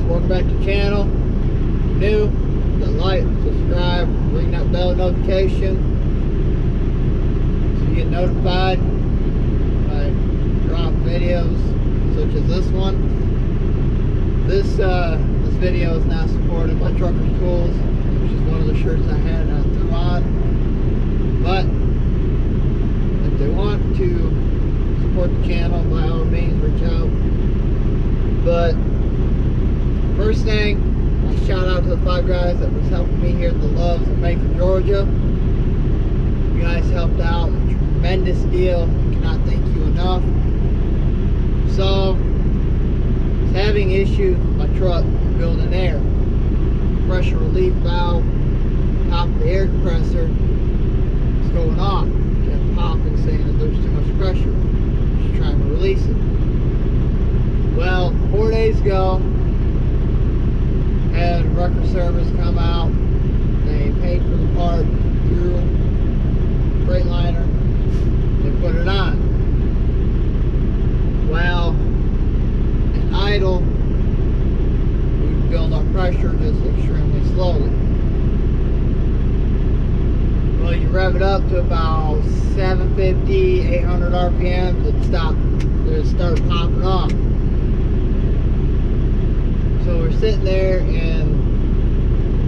welcome back to the channel. New, hit like, subscribe, ring that bell notification so you get notified when I drop videos such as this one. This video is now supported by Truckers Tools, which is one of the shirts I had and I threw on. But if they want to support the channel, by all means reach out. But first thing, I'll shout out to the 5 guys that was helping me here at the Loves in Macon, Georgia. You guys helped out a tremendous deal. Cannot thank you enough. So, I was having issues with my truck building air. Pressure relief valve, top of the air compressor is going off. Kept popping, saying that there's too much pressure. Just trying to release it. Well, 4 days ago, had wrecker service come out. They paid for the part through freightliner. They put it on. Well, at idle, we build our pressure just extremely slowly. Well, you rev it up to about 750, 800 RPM, it started popping off. So we're sitting there, and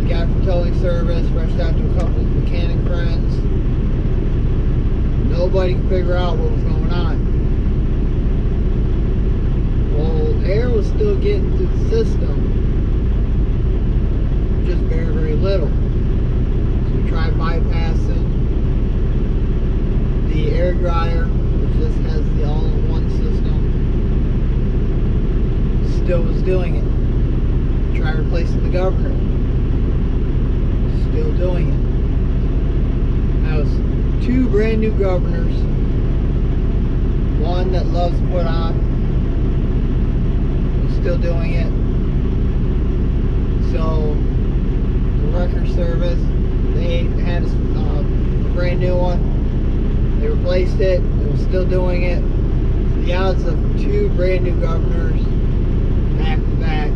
the guy from towing service rushed out to a couple of mechanic friends. Nobody could figure out what was going on. Well, air was still getting through the system, just very, very little. So we tried bypassing the air dryer, which just has the all-in-one system. Still was doing it. Try replacing the governor. Still doing it. That was 2 brand new governors. One that Loves put on. Still doing it. So the wrecker service, they had a brand new one. They replaced it. It was still doing it. The odds of 2 brand new governors back to back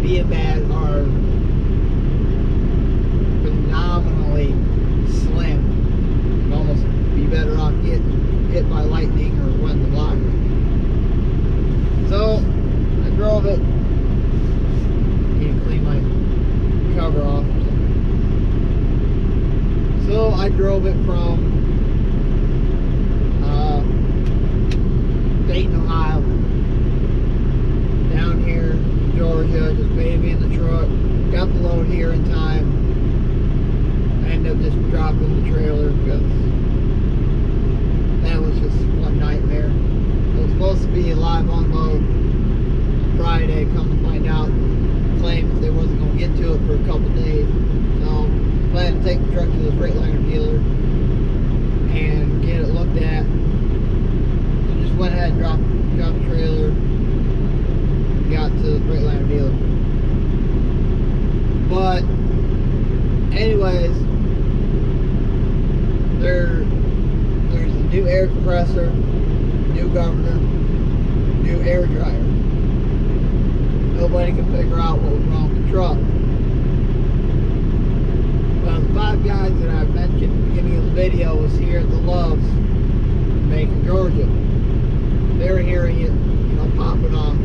being bad are phenomenally slim. You'd almost be better off getting hit by lightning or winning the lottery. So I drove it. Need to clean my cover off or something. So I drove it from Dayton, Ohio, down here Georgia, just baby in the truck. Got the load here in time. I ended up just dropping the trailer because that was just one nightmare. It was supposed to be a live unload Friday. Come to find out, claimed that they wasn't going to get to it for a couple days. So planned to take the truck to the freightliner dealer and get it looked at. So just went ahead and dropped the trailer. Got to the freightliner dealer. But anyways, there's a new air compressor, new governor, new air dryer. Nobody can figure out what was wrong with the truck. Well, the 5 guys that I mentioned at the beginning of the video was here at the Loves in Macon, Georgia. They were hearing it, popping off.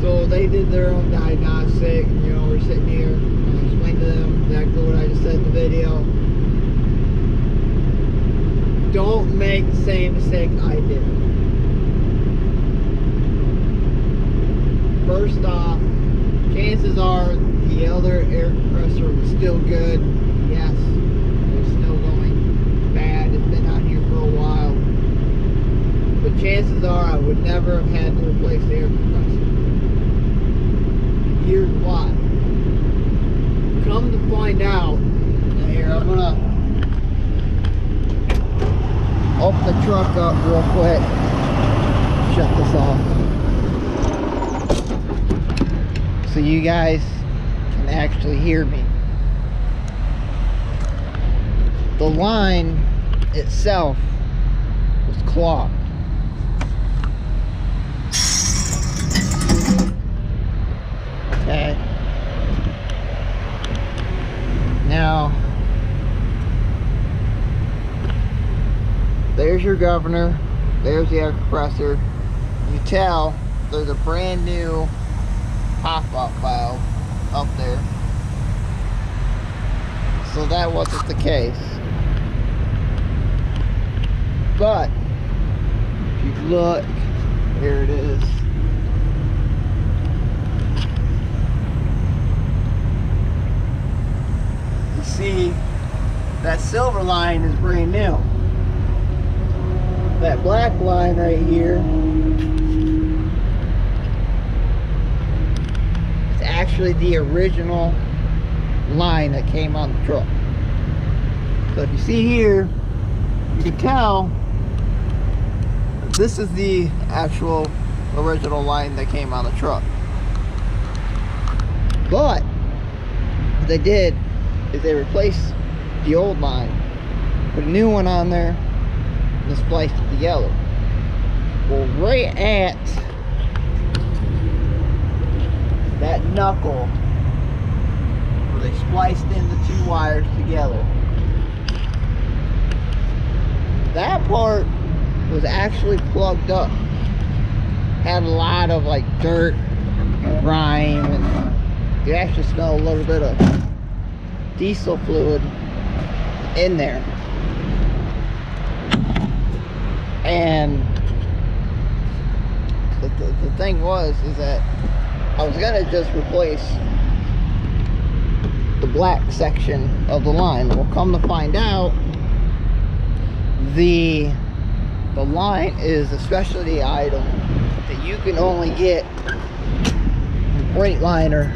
So they did their own diagnostic. We're sitting here, and I explained to them exactly what I just said in the video. Don't make the same mistake I did. First off, chances are the other air compressor was still good. Yes, it was still going bad. It's been out here for a while. But chances are I would never have had to replace the air compressor. Here's why. Come to find out, here I'm gonna open the truck up real quick. Shut this off so you guys can actually hear me. The line itself was clogged. Okay. Now, there's your governor. There's the air compressor. You tell there's a brand new pop-up valve up there. So that wasn't the case. But if you look, here it is. You see that silver line is brand new. That black line right here is actually the original line that came on the truck. So if you see here, you can tell this is the actual original line that came on the truck. But what they did is they replaced the old line, put a new one on there, and spliced it together. Well, right at that knuckle where they spliced in the two wires together, that part was actually plugged up. Had a lot of like dirt and grime, and you actually smell a little bit of diesel fluid in there. And the thing is that I was gonna just replace the black section of the line. Well, come to find out, the line is a specialty item that you can only get from Freightliner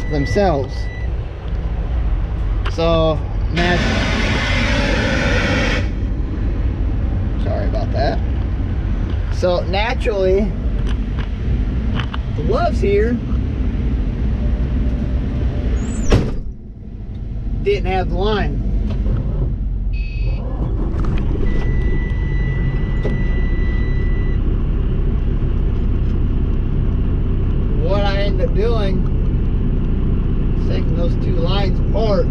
themselves. So sorry about that. So naturally, the gloves here didn't have the line. What I ended up doing is taking those two lines apart,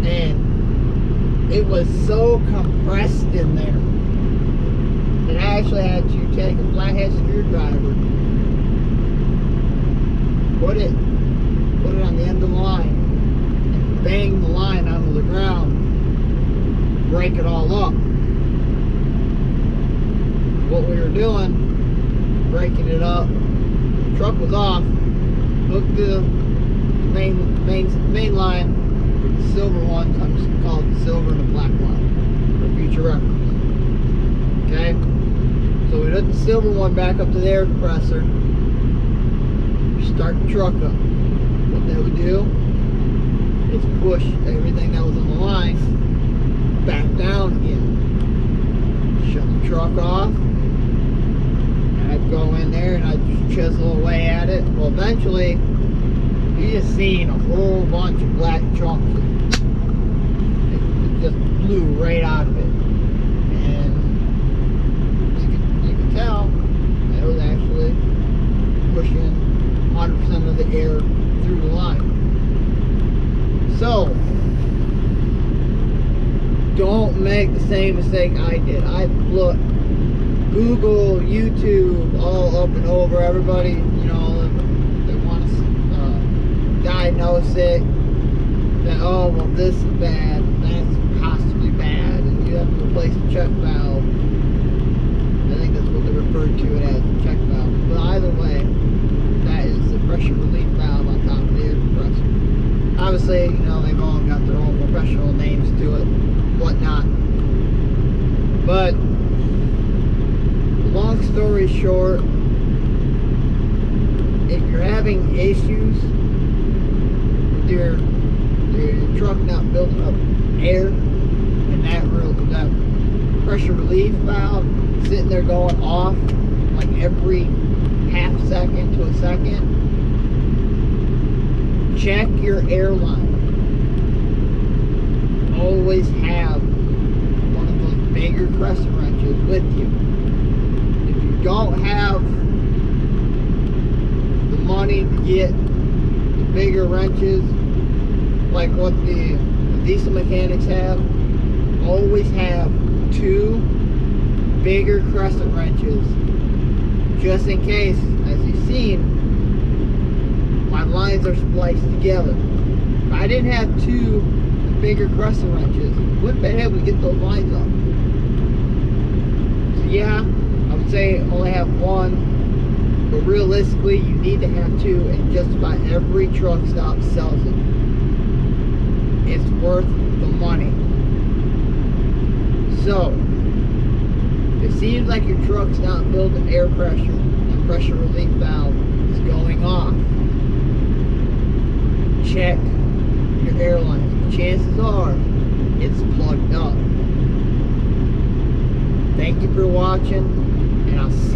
and it was so compressed in there that I actually had to take a flathead screwdriver, put it on the end of the line, and bang the line onto the ground, break it all up. What we were doing, breaking it up, the truck was off, hooked the main line with the silver ones. I'm just going to call it the silver and the black line for future reference. Okay, so we hooked the silver one back up to the air compressor, start the truck up. What that would do is push everything that was on the line back down again. Shut the truck off, and I'd go in there and I'd just chisel away at it. Well, eventually you just seen a whole bunch of black chunks. It just blew right out of it, and you could tell that it was actually pushing 100% of the air through the line. So don't make the same mistake I did. I looked, Google, YouTube, all up and over. Everybody, you know, they want to diagnose it. That, oh, well, this is bad, that's possibly bad, and you have to replace the check valve. I think that's what they referred to it as, the check valve. But either way, that is the pressure relief valve on top of the air compressor. Obviously, you know, they've all got their own professional names to it, whatnot. But long story short, if you're having issues with your truck not building up air, and that pressure relief valve sitting there going off like every half second to a second, check your airline. Always have one of those bigger crescent wrenches with you. If you don't have need to get the bigger wrenches, like what the diesel mechanics have. Always have 2 bigger crescent wrenches, just in case, as you've seen, my lines are spliced together. If I didn't have 2 bigger crescent wrenches, I wouldn't be able to get those lines up. So yeah, I would say only have 1, but realistically you need to have 2, and just about every truck stop sells it. It's worth the money. So, if it seems like your truck's not building air pressure, and pressure relief valve is going off, check your airline. Chances are it's plugged up. Thank you for watching, and I'll see